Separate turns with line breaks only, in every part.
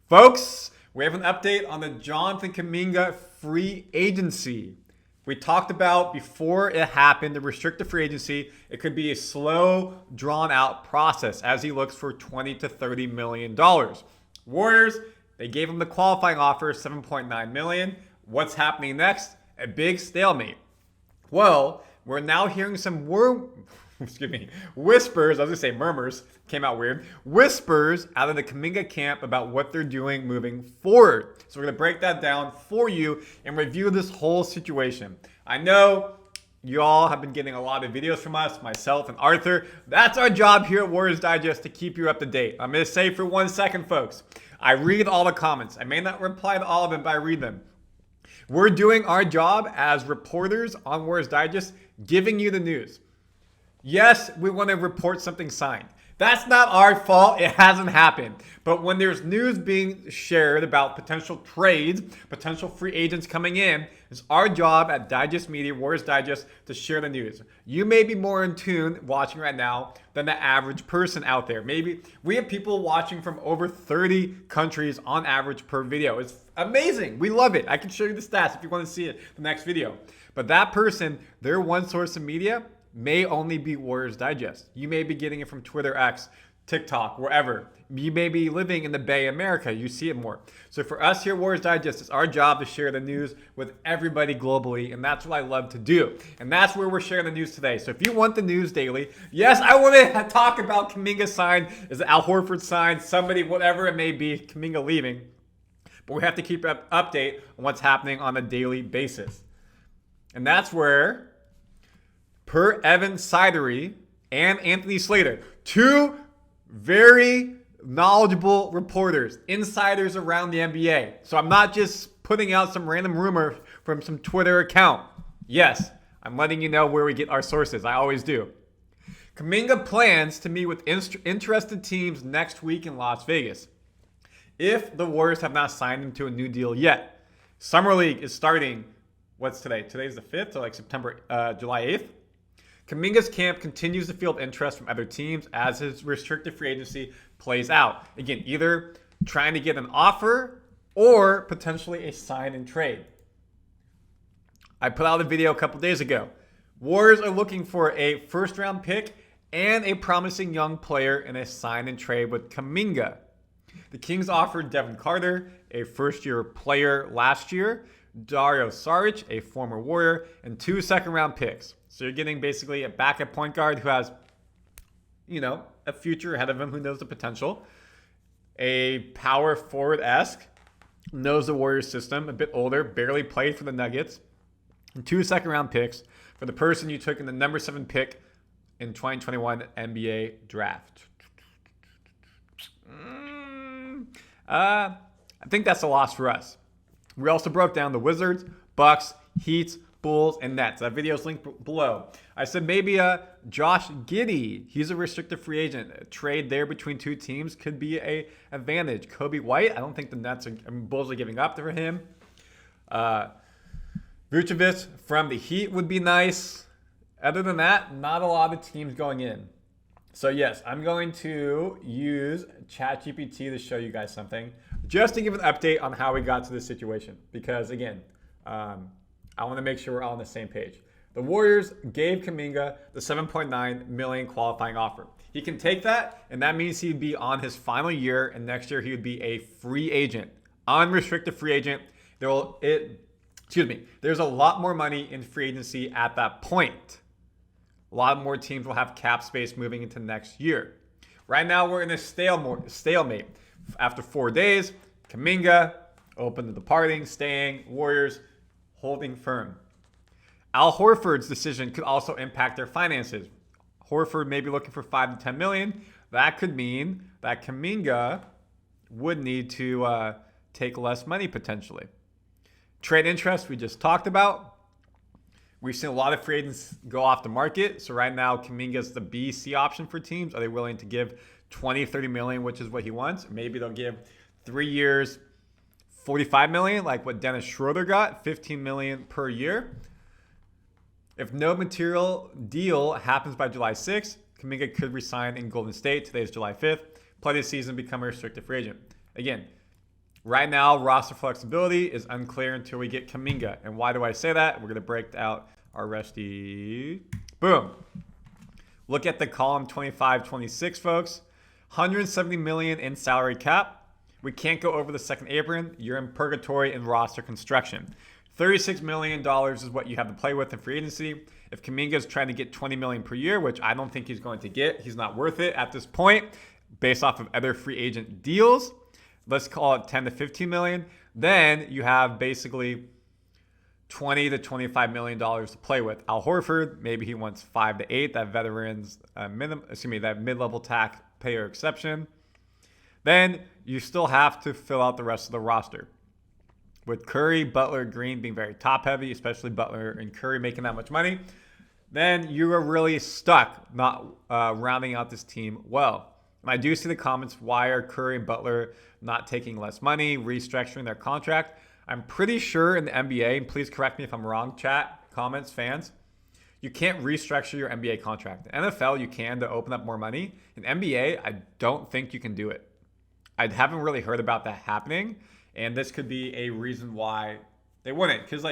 Folks, we have an update on the Jonathan Kuminga free agency. We talked about before it happened, the restricted free agency, it could be a slow, drawn-out process as he looks for $20 to $30 million. Warriors, they gave him the qualifying offer, $7.9 million. What's happening next? A big stalemate. Well, we're now hearing some whispers, I was going to say murmurs, came out weird, whispers out of the Kaminga camp about what they're doing moving forward. So we're going to break that down for you and review this whole situation. I know you all have been getting a lot of videos from us, myself and Arthur. That's our job here at Warriors Digest, to keep you up to date. I'm going to say for 1 second, folks, I read all the comments. I may not reply to all of them, but I read them. We're doing our job as reporters on Warriors Digest, giving you the news. Yes, we want to report something signed. That's not our fault. It hasn't happened. But when there's news being shared about potential trades, potential free agents coming in, it's our job at Digest Media, Warriors Digest, to share the news. You may be more in tune watching right now than the average person out there. Maybe we have people watching from over 30 countries on average per video. It's amazing. We love it. I can show you the stats if you want to see it the next video. But that person, their one source of media may only be Warriors Digest. You may be getting it from Twitter, X, TikTok, wherever. You may be living in the Bay America. You see it more. So for us here at Warriors Digest, it's our job to share the news with everybody globally, and that's what I love to do. And that's where we're sharing the news today. So if you want the news daily, yes, I want to talk about Kaminga signed, is Al Horford signed, somebody, whatever it may be, Kaminga leaving. But we have to keep up update on what's happening on a daily basis. And that's where, per Evan Sidery and Anthony Slater, two very knowledgeable reporters, insiders around the NBA. So I'm not just putting out some random rumor from some Twitter account. Yes, I'm letting you know where we get our sources. I always do. Kaminga plans to meet with interested teams next week in Las Vegas, if the Warriors have not signed him to a new deal yet. Summer League is starting, what's today? Today's the 5th, so like July 8th. Kaminga's camp continues to field interest from other teams as his restricted free agency plays out. Again, either trying to get an offer or potentially a sign and trade. I put out a video a couple days ago. Warriors are looking for a first-round pick and a promising young player in a sign and trade with Kaminga. The Kings offered Devin Carter, a first-year player last year, Dario Saric, a former Warrior, and 2 second-round picks. So you're getting basically a backup point guard who has, a future ahead of him, who knows the potential. A power forward-esque, knows the Warriors system, a bit older, barely played for the Nuggets. And 2 second-round picks for the person you took in the number 7 pick in 2021 NBA draft. I think that's a loss for us. We also broke down the Wizards, Bucks, Heat, Bulls, and Nets. That video is linked below. I said maybe Josh Giddey. He's a restricted free agent. A trade there between two teams could be an advantage. Kobe White, I don't think the Nets Bulls are giving up for him. Vucevic from the Heat would be nice. Other than that, not a lot of teams going in. So yes, I'm going to use ChatGPT to show you guys something, just to give an update on how we got to this situation. Because again, I want to make sure we're all on the same page. The Warriors gave Kaminga the $7.9 million qualifying offer. He can take that, and that means he'd be on his final year, and next year he would be a free agent, unrestricted free agent. There's a lot more money in free agency at that point. A lot more teams will have cap space moving into next year. Right now, we're in a stalemate. After 4 days, Kaminga open to departing, staying, Warriors holding firm. Al Horford's decision could also impact their finances. Horford may be looking for $5 to $10 million. That could mean that Kaminga would need to take less money potentially. Trade interest we just talked about. We've seen a lot of free agents go off the market. So right now, Kaminga's the BC option for teams. Are they willing to give $20, $30 million, which is what he wants? Maybe they'll give 3 years, $45 million, like what Dennis Schroeder got, $15 million per year. If no material deal happens by July 6th, Kaminga could resign in Golden State. Today's July 5th. Play this season, become a restricted free agent. Again, Right now, roster flexibility is unclear until we get Kaminga. And why do I say that? We're going to break out our resty. Boom. Look at the column 25-26, folks. 170 million in salary cap. We can't go over the second apron. You're in purgatory in roster construction. $36 million is what you have to play with in free agency. If Kaminga is trying to get $20 million per year, which I don't think he's going to get, he's not worth it at this point based off of other free agent deals. Let's call it 10 to 15 million. Then you have basically $20 to $25 million to play with. Al Horford, maybe he wants 5 to 8, that veterans that mid-level taxpayer exception. Then you still have to fill out the rest of the roster. With Curry, Butler, Green being very top heavy, especially Butler and Curry making that much money, then you are really stuck not rounding out this team well. And I do see the comments, why are Curry and Butler not taking less money, restructuring their contract? I'm pretty sure in the NBA, and please correct me if I'm wrong, chat, comments, fans, you can't restructure your NBA contract. The NFL, you can to open up more money. In NBA, I don't think you can do it. I haven't really heard about that happening, and this could be a reason why they wouldn't. Because,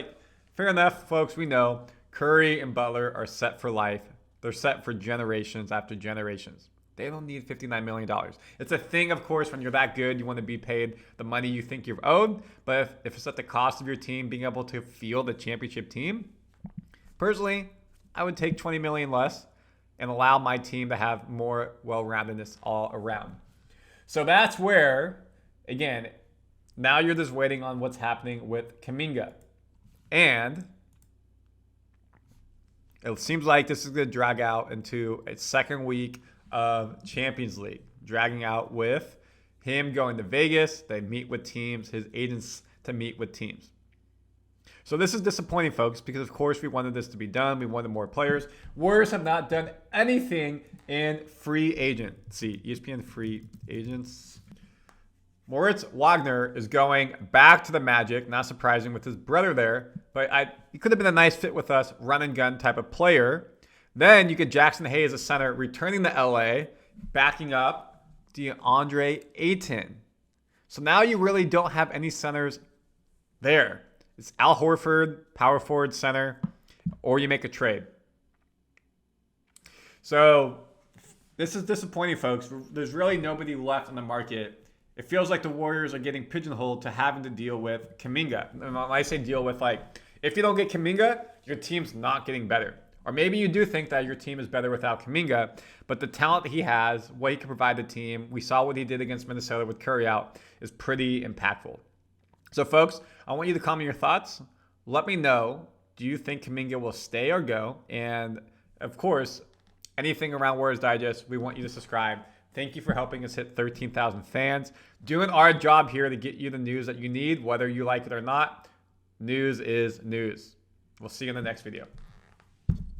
fair enough, folks, we know Curry and Butler are set for life. They're set for generations after generations. They don't need $59 million. It's a thing, of course, when you're that good, you want to be paid the money you think you're owed. But if it's at the cost of your team being able to field a championship team, personally, I would take $20 million less and allow my team to have more well-roundedness all around. So that's where, again, now you're just waiting on what's happening with Kaminga. And it seems like this is going to drag out into a second week of Champions League, dragging out with him going to Vegas. They meet with teams, his agents to meet with teams. So this is disappointing, folks, because of course we wanted this to be done. We wanted more players. Warriors have not done anything in free agency. ESPN free agents. Moritz Wagner is going back to the Magic. Not surprising with his brother there, but he could have been a nice fit with us, run and gun type of player. Then you get Jackson Hayes, a center, returning to LA, backing up DeAndre Ayton. So now you really don't have any centers there. It's Al Horford, power forward center, or you make a trade. So this is disappointing, folks. There's really nobody left on the market. It feels like the Warriors are getting pigeonholed to having to deal with Kaminga. And when I say deal with, if you don't get Kaminga, your team's not getting better. Or maybe you do think that your team is better without Kaminga, but the talent that he has, what he can provide the team, we saw what he did against Minnesota with Curry out, is pretty impactful. So, folks, I want you to comment your thoughts. Let me know, do you think Kaminga will stay or go? And, of course, anything around Warriors Digest, we want you to subscribe. Thank you for helping us hit 13,000 fans. Doing our job here to get you the news that you need, whether you like it or not. News is news. We'll see you in the next video.